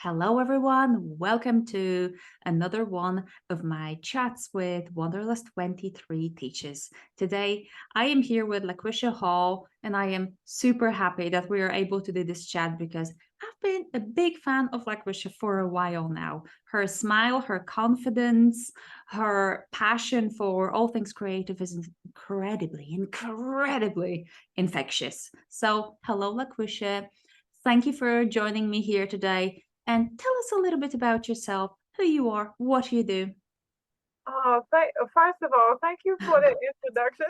Hello, everyone. Welcome to another one of my chats with Wanderlust 23 teachers. Today, I am here with LaQuisha Hall, and I am super happy that we are able to do this chat because I've been a big fan of LaQuisha for a while now. Her smile, her confidence, her passion for all things creative is incredibly infectious. So, hello, LaQuisha. Thank you for joining me here today. And tell us a little bit about yourself, who you are, what you do. First of all, thank you for the introduction.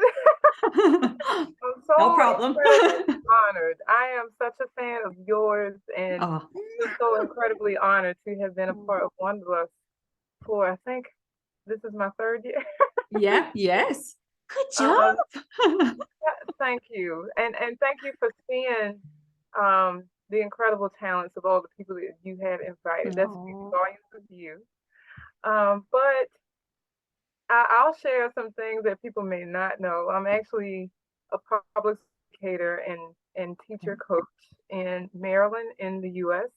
I'm No so problem. incredibly honored. I am such a fan of yours and Oh, just so incredibly honored to have been a part of Wanderlust for, I think this is my third year. yeah, yes. Good Um, job. Thank you. And thank you for seeing the incredible talents of all the people that you have invited. That speaks Oh, volumes of you. But I'll share some things that people may not know. I'm actually a public educator and teacher coach in Maryland in the US.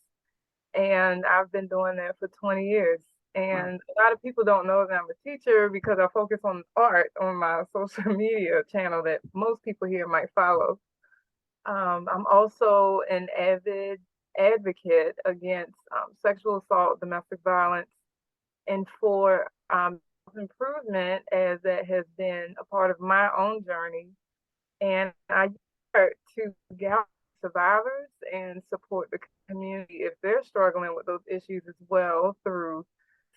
And I've been doing that for 20 years. wow. And a lot of people don't know that I'm a teacher because I focus on art on my social media channel that most people here might follow. I'm also an avid advocate against sexual assault, domestic violence, and for improvement, as that has been a part of my own journey. And I use art to gather survivors and support the community if they're struggling with those issues as well through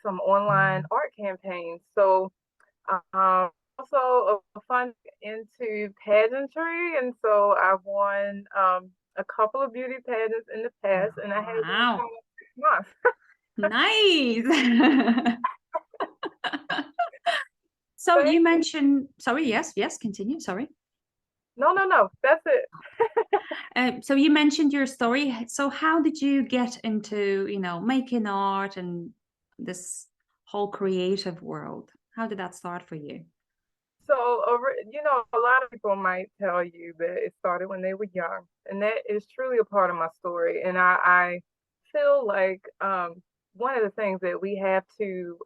some online art campaigns. So also a fun into pageantry, and so I've won a couple of beauty pageants in the past, and I had one Wow. coming up next month. Nice. So you Thank you. mentioned, sorry, yes, continue, sorry. No, that's it. So you mentioned your story. So how did you get into, making art and this whole creative world? How did that start for you? So, a lot of people might tell you that it started when they were young, and that is truly a part of my story. And I feel like one of the things that we have to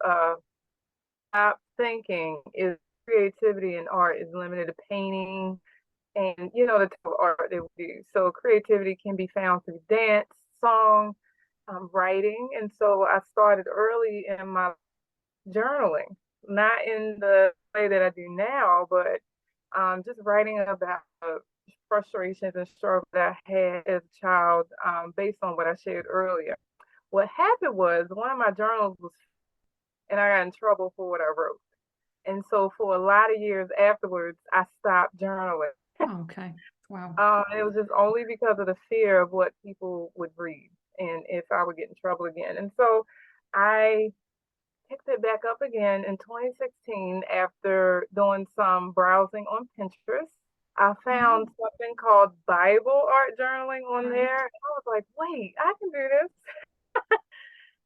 stop thinking is creativity in art is limited to painting and, the type of art that we do. So, creativity can be found through dance, song, writing. And so I started early in my journaling, not in the way that I do now, but just writing about frustrations and struggles that I had as a child, based on what I shared earlier. What happened was one of my journals was, and I got in trouble for what I wrote. And so for a lot of years afterwards, I stopped journaling. Okay. Wow. It was just only because of the fear of what people would read and if I would get in trouble again. And so I picked it back up again in 2016 after doing some browsing on Pinterest. I found Mhm. something called Bible art journaling on there. Right. And I was like, wait, I can do this.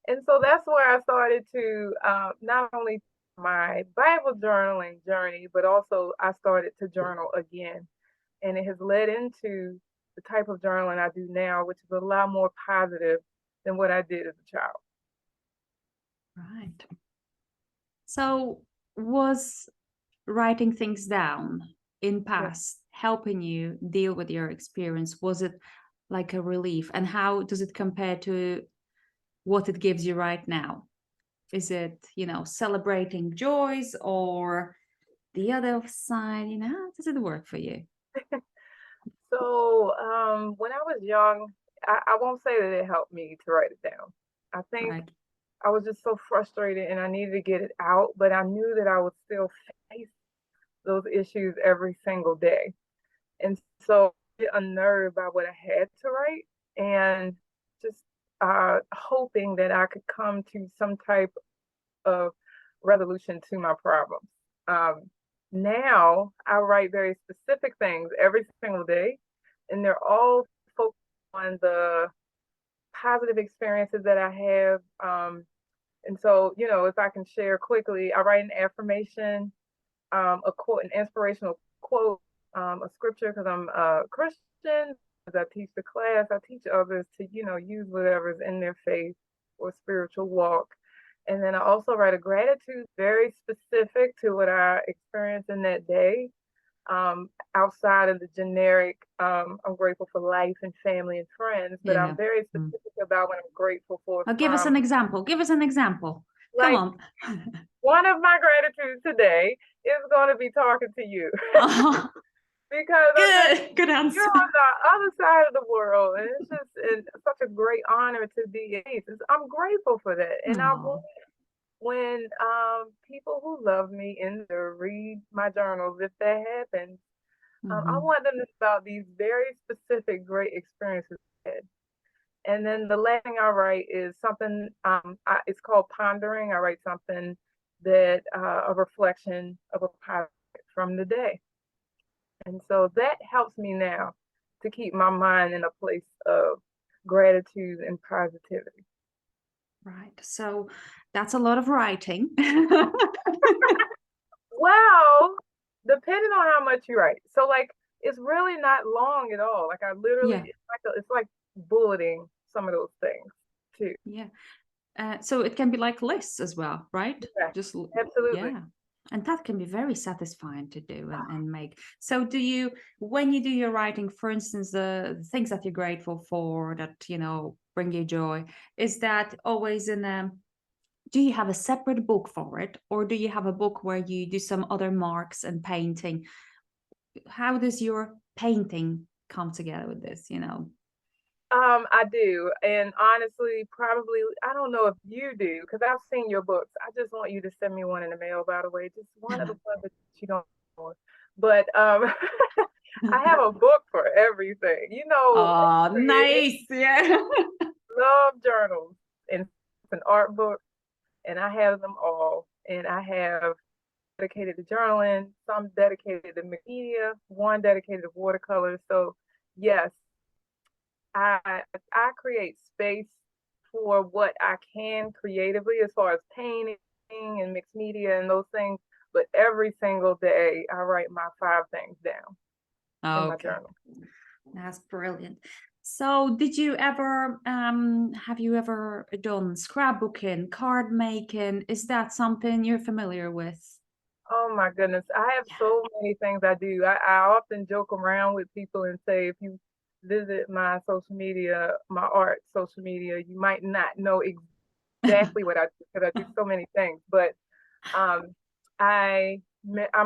And so that's where I started to not only my Bible journaling journey, but also I started to journal again. And it has led into the type of journaling I do now, which is a lot more positive than what I did as a child. Right. So was writing things down in Yeah. past helping you deal with your experience? Was it like a relief? And how does it compare to what it gives you right now? Is it, celebrating joys or the other side? How does it work for you? So when I was young, I won't say that it helped me to write it down. I think Right. I was just so frustrated and I needed to get it out, but I knew that I would still face those issues every single day. And so I was unnerved by what I had to write and just hoping that I could come to some type of resolution to my problems. Um, Now I write very specific things every single day, and they're all focused on the positive experiences that I have. And so, if I can share quickly, I write an affirmation, a quote, an inspirational quote, a scripture, because I'm a Christian. As I teach the class, I teach others to, use whatever's in their faith. or spiritual walk. And then I also write a gratitude very specific to what I experienced in that day, outside of the generic, I'm grateful for life and family and friends, but I'm Yeah. very Mm. specific about what I'm grateful for Now give us from. an example. Give us an example. Come Like, on. one of my gratitudes today is going to be talking to you Oh, because I'm just, good you're answer. on the other side of the world, and it's just such a great honor to be a niece. I'm grateful for that, and I want Oh. when people who love me in there read my journals, if that happens, I Hmm. want them to know about these very specific great experiences I had. And then the last thing I write is something, it's called pondering. I write something that, a reflection of a pilot from the day. And so that helps me now to keep my mind in a place of gratitude and positivity. Right. So that's a lot of writing. Well, depending on how much you write. So like it's really not long at all. Like I literally Yeah. it's like bulleting some of those things too. Yeah. So it can be like lists as well, right? Yeah, Just absolutely. yeah. And that can be very satisfying to do and make. So do you, when you do your writing, for instance, the things that you're grateful for that, bring you joy, is that always in a, do you have a separate book for it? Or do you have a book where you do some other marks and painting? How does your painting come together with this? I do. And honestly, probably I don't know if you do, because I've seen your books. I just want you to send me one in the mail, by the way. Just one of the ones that you don't know. But I have a book for everything. Oh, Creative nice. Yeah. love journals and an art book, and I have them all. And I have dedicated to journaling, some dedicated to media, one dedicated to watercolors. So yes, I create space for what I can creatively as far as painting and mixed media and those things. But every single day, I write my 5 things down in my Okay. journal. That's brilliant. So, did you ever have you ever done scrapbooking, card making? Is that something you're familiar with? Oh my goodness, I have so many things I do. I often joke around with people and say, if you visit my social media, my art social media, you might not know exactly what I do because I do so many things. But Um, I'm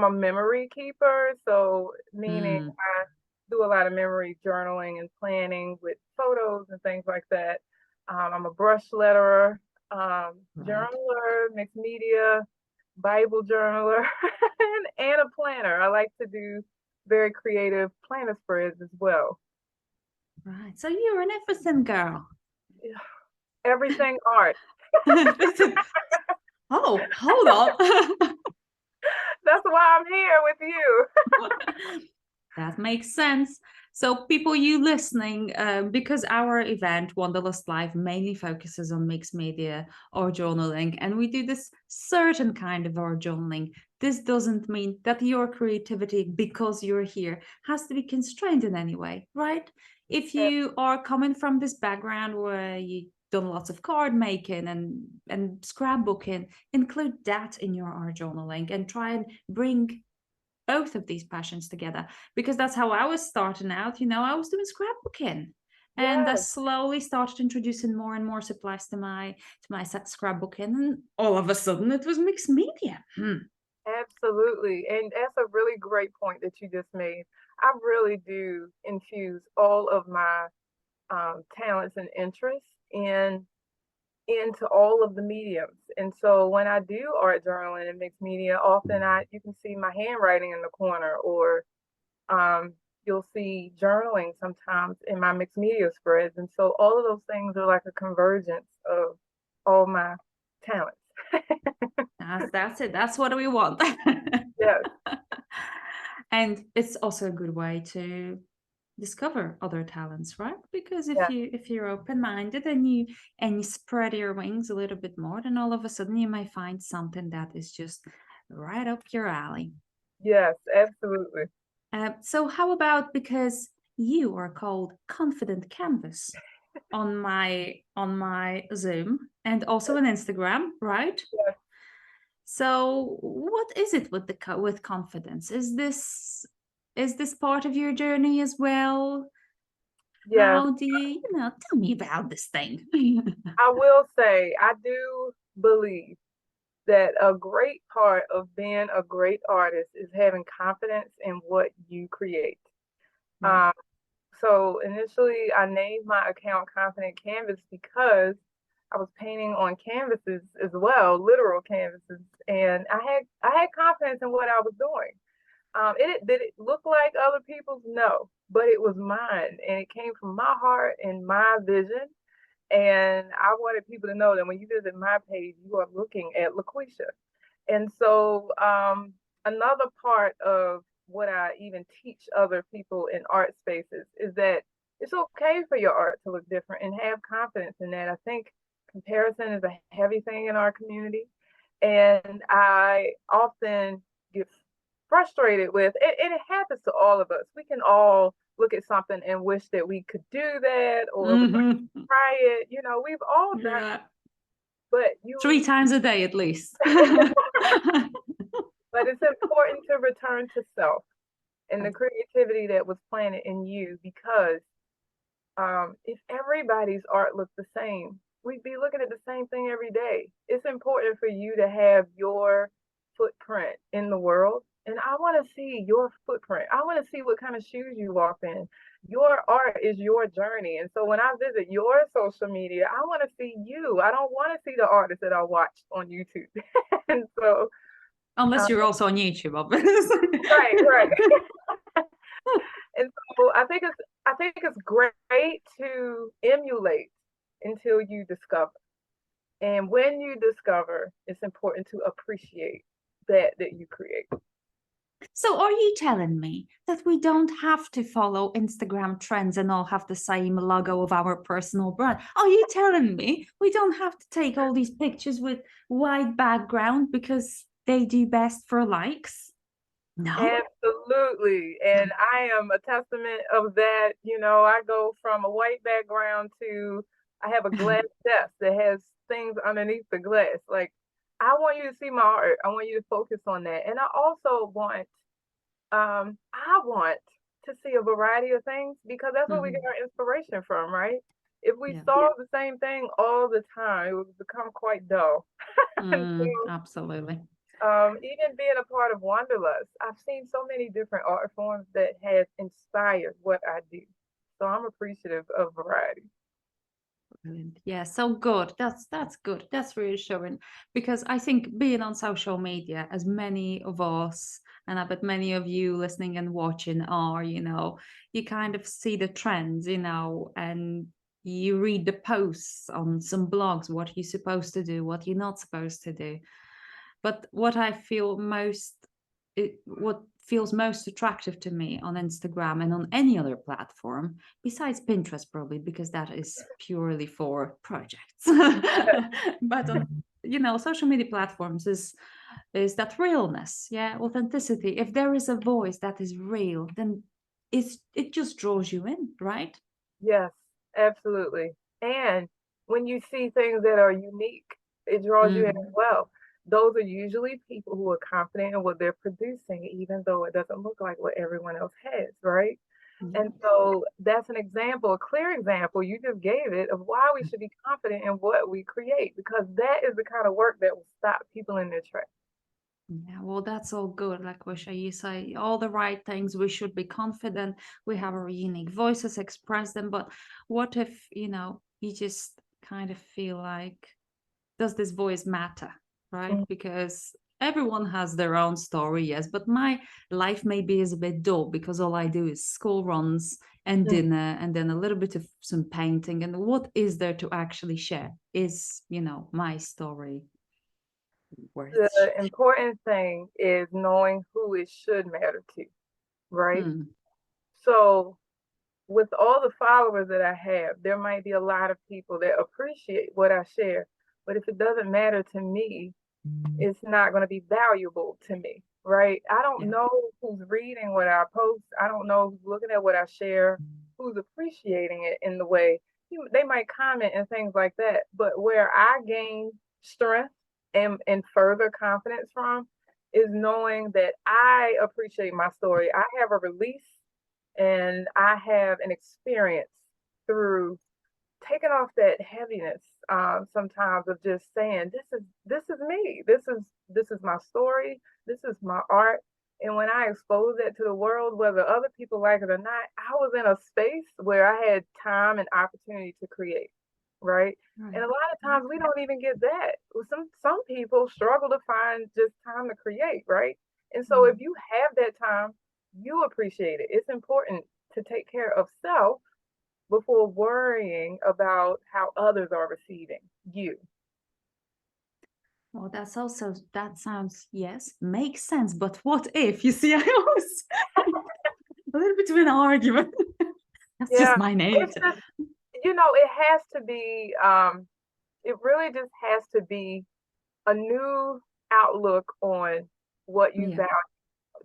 a memory keeper, so meaning Mm, I do a lot of memory journaling and planning with photos and things like that. I'm a brush letterer, right. journaler, mixed media, Bible journaler, and a planner. I like to do very creative planner spreads as well. Right. So you're an everything girl. Everything art. Oh, hold on. That's why I'm here with you. That makes sense. So, people, you listening, because our event, Wanderlust Live, mainly focuses on mixed media or journaling, and we do this certain kind of our journaling. This doesn't mean that your creativity, because you're here, has to be constrained in any way, right? If you are coming from this background where you done lots of card making and scrapbooking, include that in your art journaling and try and bring both of these passions together, because that's how I was starting out. I was doing scrapbooking, and I Yes. slowly started introducing more and more supplies to my scrapbooking, and all of a sudden it was mixed media. Absolutely. And that's a really great point that you just made. I really do infuse all of my talents and interests into all of the mediums. And so when I do art journaling and mixed media, often you can see my handwriting in the corner, or um, you'll see journaling sometimes in my mixed media spreads. And so all of those things are like a convergence of all my talents. That's it. That's what we want. Yes, And it's also a good way to discover other talents, right? Because if yes, you're open-minded and you spread your wings a little bit more, then all of a sudden you might find something that is just right up your alley. yes, absolutely. So how about, because you are called Confident Canvas on my Zoom. And also on Instagram, right? Yes, So what is it with with confidence? Is this part of your journey as well? yes. How do you tell me about this thing? I will say I do believe that a great part of being a great artist is having confidence in what you create. Yeah. Um, so initially, I named my account Confident Canvas because I was painting on canvases as well, literal canvases, and I had confidence in what I was doing. Did it look like other people's? No, but it was mine, and it came from my heart and my vision. And I wanted people to know that when you visit my page, you are looking at LaQuisha. And so another part of what I even teach other people in art spaces is that it's okay for your art to look different and have confidence in that. I think comparison is a heavy thing in our community. And I often get frustrated with it, and it happens to all of us. We can all look at something and wish that we could do that, or we might Hmm. try it. We've all done it, Yeah. but 3 times a day at least. but it's important to return to self and the creativity that was planted in you, because if everybody's art looked the same, we'd be looking at the same thing every day. It's important for you to have your footprint in the world. And I want to see your footprint. I want to see what kind of shoes you walk in. Your art is your journey. And so when I visit your social media, I want to see you. I don't want to see the artists that I watched on YouTube. And so, Unless um, you're also on YouTube, obviously. right, right. And so I think it's great to emulate until you discover. And when you discover, it's important to appreciate that you create. So are you telling me that we don't have to follow Instagram trends and all have the same logo of our personal brand? Are you telling me we don't have to take all these pictures with white background because they do best for likes? No? Absolutely. And I am a testament of that. I go from a white background to I have a glass desk that has things underneath the glass. Like, I want you to see my art. I want you to focus on that. And I want to see a variety of things, because that's where we get Mhm. our inspiration from, right? If we Yeah. saw the same thing all the time, it would become quite dull. And so, Absolutely. even being a part of Wanderlust, I've seen so many different art forms that have inspired what I do. So I'm appreciative of variety. Brilliant. Yeah, so good. That's good. That's reassuring because I think being on social media, as many of us, and I bet many of you listening and watching are, you kind of see the trends, and you read the posts on some blogs, what you're supposed to do, what you're not supposed to do. But what feels most attractive to me on Instagram and on any other platform, besides Pinterest, probably because that is purely for projects. But on social media platforms is that realness, yeah, authenticity. If there is a voice that is real, then it just draws you in, right? Yes, absolutely. And when you see things that are unique, it draws you in as Mm, well. Those are usually people who are confident in what they're producing, even though it doesn't look like what everyone else has, right? yeah. And so that's an example, a clear example, you just gave it, of why we should be confident in what we create, because that is the kind of work that will stop people in their tracks. Yeah, well, that's all good. Like Wisha, you say all the right things. We should be confident. We have our unique voices, express them. But what if, you just kind of feel like, does this voice matter? Right? Mhm. Because everyone has their own story, yes. But my life maybe is a bit dull because all I do is school runs and dinner and then a little bit of some painting. And what is there to actually share? Is, my story worth The important thing is knowing who it should matter to, right? sharing? So with all the followers that I have, there might be a lot of people that appreciate what I share. But if it doesn't matter to me, it's not going to be valuable to me, right? I don't Yeah. know who's reading what I post. I don't know who's looking at what I share, who's appreciating it in the way. they might comment and things like that. But where I gain strength and further confidence from is knowing that I appreciate my story. I have a release and I have an experience through taking off that heaviness sometimes of just saying this is me, this is my story, this is my art. And when I expose that to the world, whether other people like it or not, I was in a space where I had time and opportunity to create, right? And a Right. lot of times we don't even get that. Some people struggle to find just time to create, right? And so if Mm. you have that time, you appreciate it. It's important to take care of self before worrying about how others are receiving you. Well, that sounds, yes, makes sense. But what if, you see, I always a little bit of an argument. That's just Yeah, my it's nature. just, it has to be, it really just has to be a new outlook on what you Yeah. value.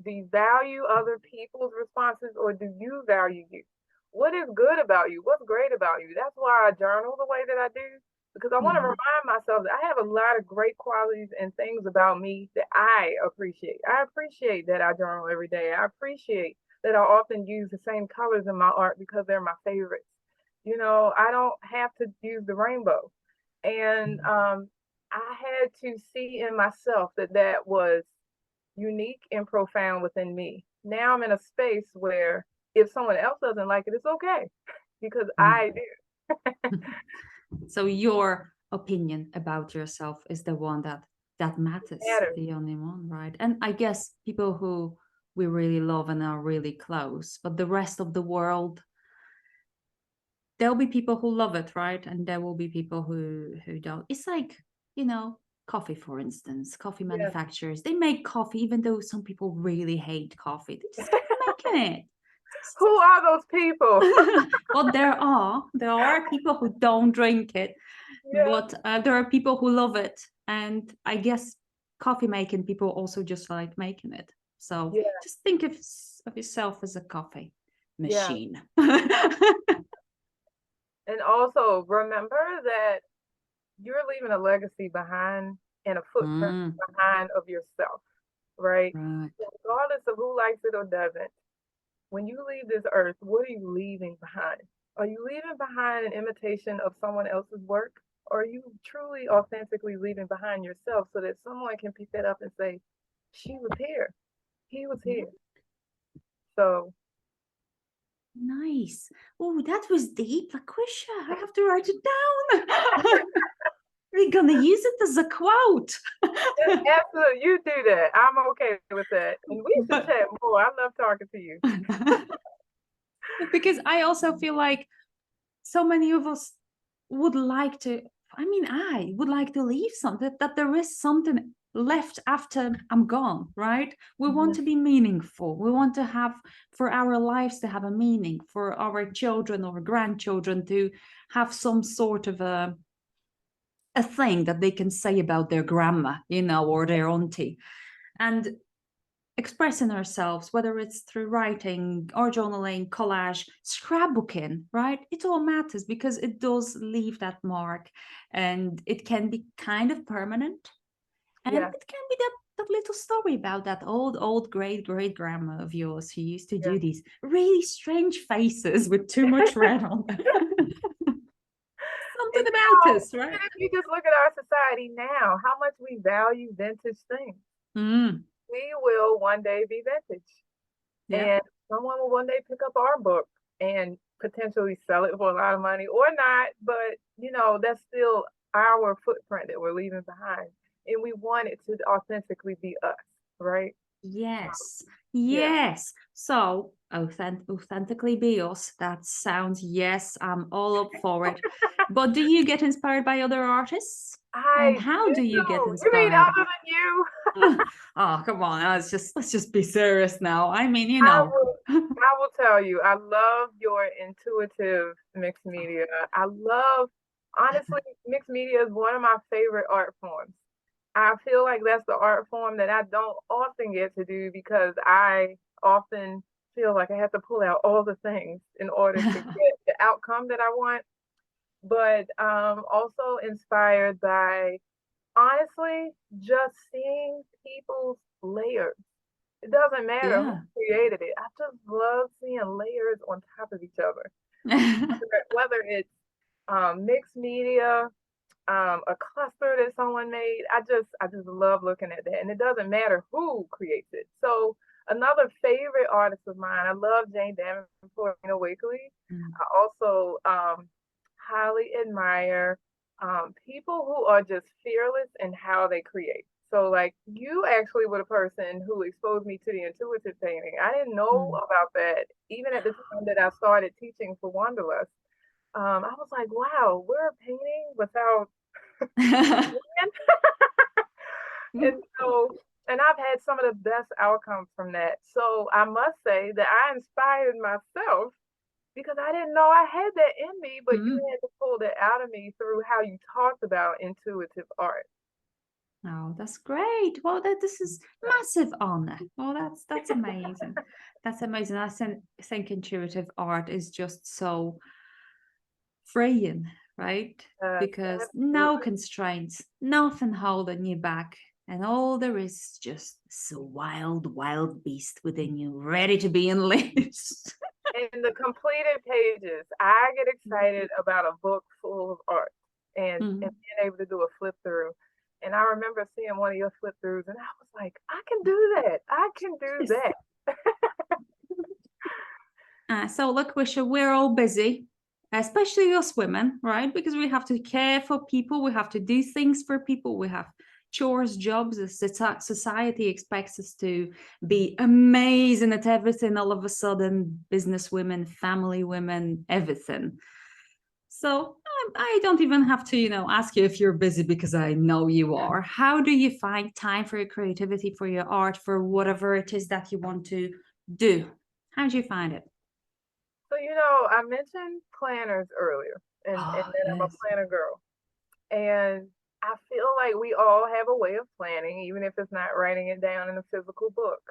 Do you value other people's responses or do you value you? What is good about you? What's great about you? That's why I journal the way that I do, because I want to Mhm. remind myself that I have a lot of great qualities and things about me that I appreciate. I appreciate that I journal every day. I appreciate that I often use the same colors in my art because they're my favorites. I don't have to use the rainbow. And I had to see in myself that that was unique and profound within me. Now I'm in a space where if someone else doesn't like it, it's okay because Mm. I do. So your opinion about yourself is the one that matters, Matters. the only one, right? And I guess people who we really love and are really close, but the rest of the world, there'll be people who love it, right? And there will be people who don't. It's like, you know, coffee, for instance. Coffee Yeah. manufacturers, they make coffee even though some people really hate coffee. They just keep making it. Who are those people? Well, there are people who don't drink it, Yeah. but there are people who love it, and I guess coffee making people also just like making it. So Yeah. just think of yourself as a coffee Yeah. machine. And also remember that you're leaving a legacy behind and a footprint Mm, behind of yourself, right? right. So regardless of who likes it or doesn't, when you leave this earth, what are you leaving behind? Are you leaving behind an imitation of someone else's work? Or are you truly authentically leaving behind yourself so that someone can pick that up and say, she was here, he was Yeah. here. So, Nice. Oh, that was deep, LaQuisha. I have to write it down. We're gonna use it as a quote. absolutely, you do that. I'm okay with that. And we should But chat more. I love talking to you. because I also feel like so many of us would like to, I mean, I would like to leave something, that there is something left after I'm gone, right? We want Mhm. to be meaningful. We want to have, for our lives to have a meaning, for our children or grandchildren to have some sort of a thing that they can say about their grandma, or their auntie. And expressing ourselves, whether it's through writing or journaling, collage, scrapbooking, right? It all matters because it does leave that mark, and it can be kind of permanent. And Yeah, it can be that little story about that old great grandma of yours who used to yeah. do these really strange faces with too much red on them. And Something about us, even right? if you just look at our society now, how much we value vintage things. Mm, We will one day be vintage. yeah. And someone will one day pick up our book and potentially sell it for a lot of money or not, but that's still our footprint that we're leaving behind. And we want it to authentically be us, right? Yes, Yeah. yes. So authentically be us. That sounds, yes, I'm all up for it. But do you get inspired by other artists? And I how do. do you get You mean inspired? other than you? Oh, come on. Let's just be serious now. I mean, I will I will tell you, I love your intuitive mixed media. I love honestly, mixed media is one of my favorite art forms. I feel like that's the art form that I don't often get to do because I often feel like I have to pull out all the things in order to get the outcome that I want. but also inspired by, honestly, just seeing people's layers. It doesn't matter who Yeah. created it. I just love seeing layers on top of each other. Whether it's mixed media, a cluster that someone made. I just love looking at that. And it doesn't matter who creates it. So another favorite artist of mine, I love Jane Davenport, Wakely. Mm. I also highly admire people who are just fearless in how they create. So like you actually were the person who exposed me to the intuitive painting. I didn't know Mm. about that even at the time that I started teaching for Wanderlust. I was like, wow, we're painting without and so, and I've had some of the best outcomes from that. So I must say that I inspired myself because I didn't know I had that in me, but you Mm. had to pull that out of me through how you talked about intuitive art. Oh, that's great. Well, this is massive honor. Well, that's amazing. That's amazing. I think intuitive art is just so freeing, right? Because no Absolutely. constraints, nothing holding you back. And all there is just this wild, wild beast within you, ready to be unleashed. And the completed pages, I get excited about a book full of art and Mhm. being able to do a flip through. And I remember seeing one of your flip throughs and I was like, I can do that. I can do Yes. that. So, LaQuisha, we're all busy, especially us women, right? Because we have to care for people, we have to do things for people, we have chores, jobs. The society expects us to be amazing at everything. All of a sudden, business women, family women, everything. So I don't even have to, ask you if you're busy because I know you are. How do you find time for your creativity, for your art, for whatever it is that you want to do? How do you find it? So, I mentioned planners earlier, and Oh, that I'm a yes. planner girl. And I feel like we all have a way of planning, even if it's not writing it down in a physical book.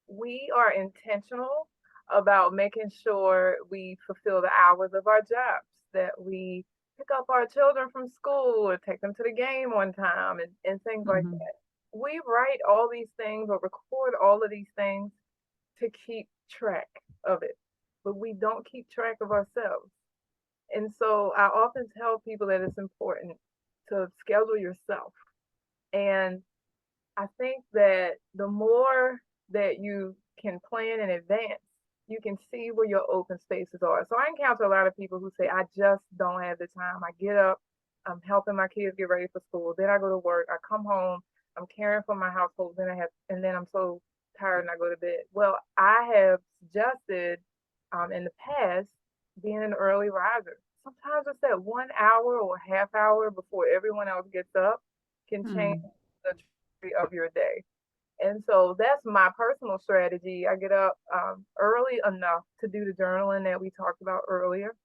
We are intentional about making sure we fulfill the hours of our jobs, that we pick up our children from school or take them to the game on time and things like Mhm. that. We write all these things or record all of these things to keep track of it, but we don't keep track of ourselves. And so I often tell people that it's important to schedule yourself. And I think that the more that you can plan in advance, you can see where your open spaces are. So I encounter a lot of people who say, I just don't have the time. I get up, I'm helping my kids get ready for school, then I go to work, I come home, I'm caring for my household, and then I'm so tired and I go to bed. Well, I have suggested in the past being an early riser. Sometimes it's that 1 hour or half hour before everyone else gets up can change Mm. the of your day. And so that's my personal strategy. I get up early enough to do the journaling that we talked about earlier.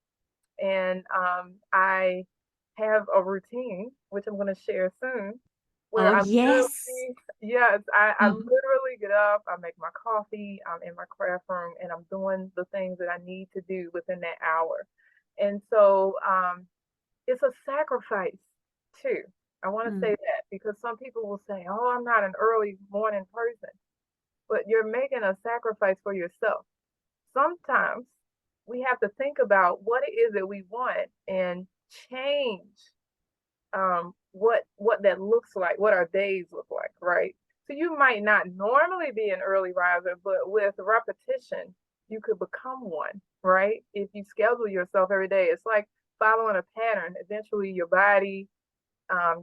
And I have a routine, which I'm going to share soon, where Oh, I yes. literally, yes, I Mhm. literally get up, I make my coffee, I'm in my craft room, and I'm doing the things that I need to do within that hour. And so it's a sacrifice too. I want to say Mm. that because some people will say, "Oh, I'm not an early morning person," but you're making a sacrifice for yourself. Sometimes we have to think about what it is that we want and change what that looks like, what our days look like, right? So you might not normally be an early riser, but with repetition, you could become one, right? If you schedule yourself every day, it's like following a pattern. Eventually, your body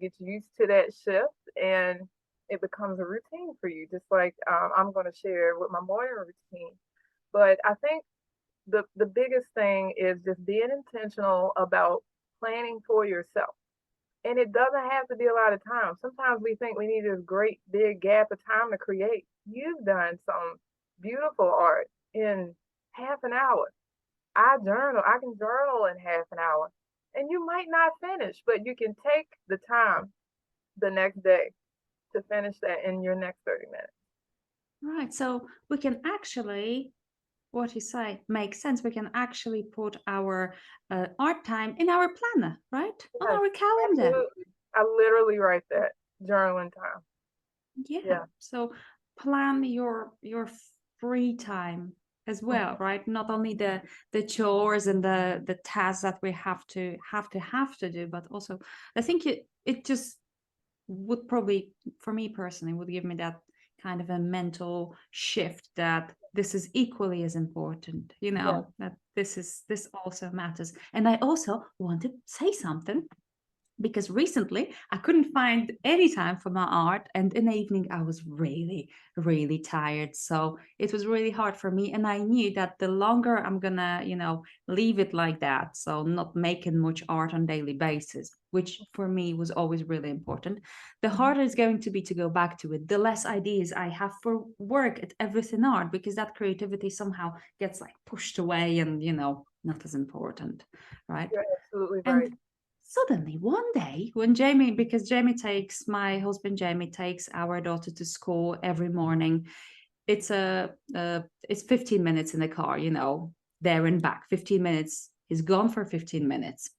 gets used to that shift and it becomes a routine for you, just like I'm going to share with my morning routine. But I think the biggest thing is just being intentional about planning for yourself. And it doesn't have to be a lot of time. Sometimes we think we need this great big gap of time to create. You've done some beautiful art in half an hour. I can journal in half an hour. And you might not finish, but you can take the time the next day to finish that in your next 30 minutes. Right. So we can actually what you say makes sense. We can actually put our art time in our planner, right? On Yes, our calendar. absolutely. I literally write that journaling time. Yeah. Yeah. So plan your free time as well, Mhm. right? Not only the chores and the tasks that we have to do, but also I think it just would probably, for me personally, would give me that kind of a mental shift that this is equally as important, Yeah. that this also matters. And I also want to say something because recently I couldn't find any time for my art, and in the evening I was really, really tired. So it was really hard for me, and I knew that the longer I'm gonna, leave it like that, so not making much art on daily basis, which for me was always really important, the Mhm. harder it's going to be to go back to it, the less ideas I have for work at everything art, because that creativity somehow gets like pushed away and not as important, right? You're absolutely right. And suddenly one day when Jamie, because my husband Jamie takes our daughter to school every morning. It's 15 minutes in the car, there and back. 15 minutes. He's gone for 15 minutes.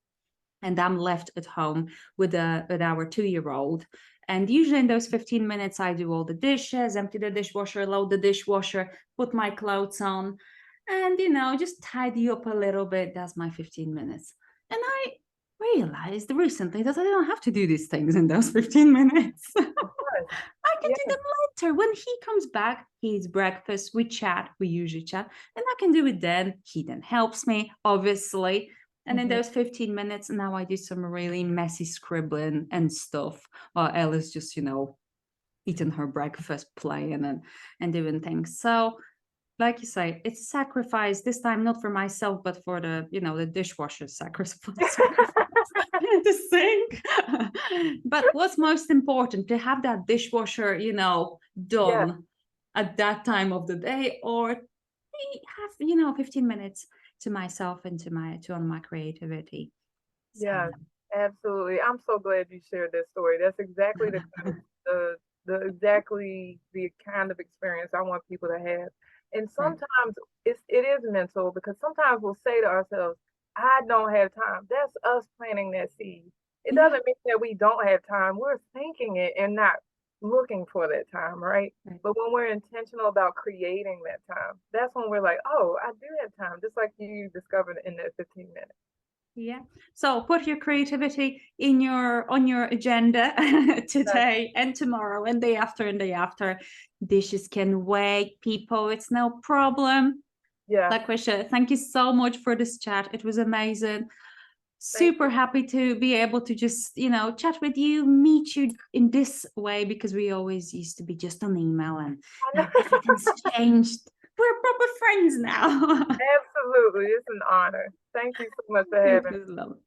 And I'm left at home with our 2-year-old. And usually in those 15 minutes, I do all the dishes, empty the dishwasher, load the dishwasher, put my clothes on, and just tidy up a little bit. That's my 15 minutes. And I realized recently that I don't have to do these things in those 15 minutes. Of course. I can do Yeah. them later. When he comes back, he eats breakfast, we chat, we usually chat, and I can do it then. He then helps me, obviously. And in Mhm. those 15 minutes, now I do some really messy scribbling and stuff while Ella's just, eating her breakfast, playing and doing things. So like you say, it's sacrifice this time, not for myself, but for the dishwasher sacrifice, the sink. But what's most important, to have that dishwasher, Yeah. done at that time of the day, or have 15 minutes to myself and to on my creativity. So Yeah. Absolutely. I'm so glad you shared this story. That's exactly the kind of experience I want people to have. And right. sometimes it is mental because sometimes we'll say to ourselves, I don't have time. That's us planting that seed. It Yeah. doesn't mean that we don't have time. We're thinking it and not looking for that time, right? Right. But when we're intentional about creating that time, that's when we're like, oh, I do have time, just like you discovered in that 15 minutes. Yeah. So put your creativity on your agenda Yes. today and tomorrow and day after and day after. Dishes can wait, people. It's no problem. Yes. LaQuisha, thank you so much for this chat. It was amazing. Thank Super you. happy to be able to just, chat with you, meet you in this way, because we always used to be just on email, and I know. now everything's changed. We're proper friends now. Absolutely. It's an honor. Thank you so much for It having was lovely.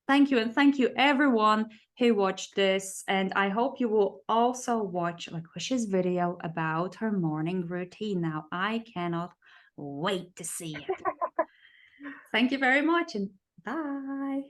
Thank you. And thank you, everyone who watched this. And I hope you will also watch LaQuisha's video about her morning routine. Now, I cannot wait to see it. me. Thank you very much, and bye.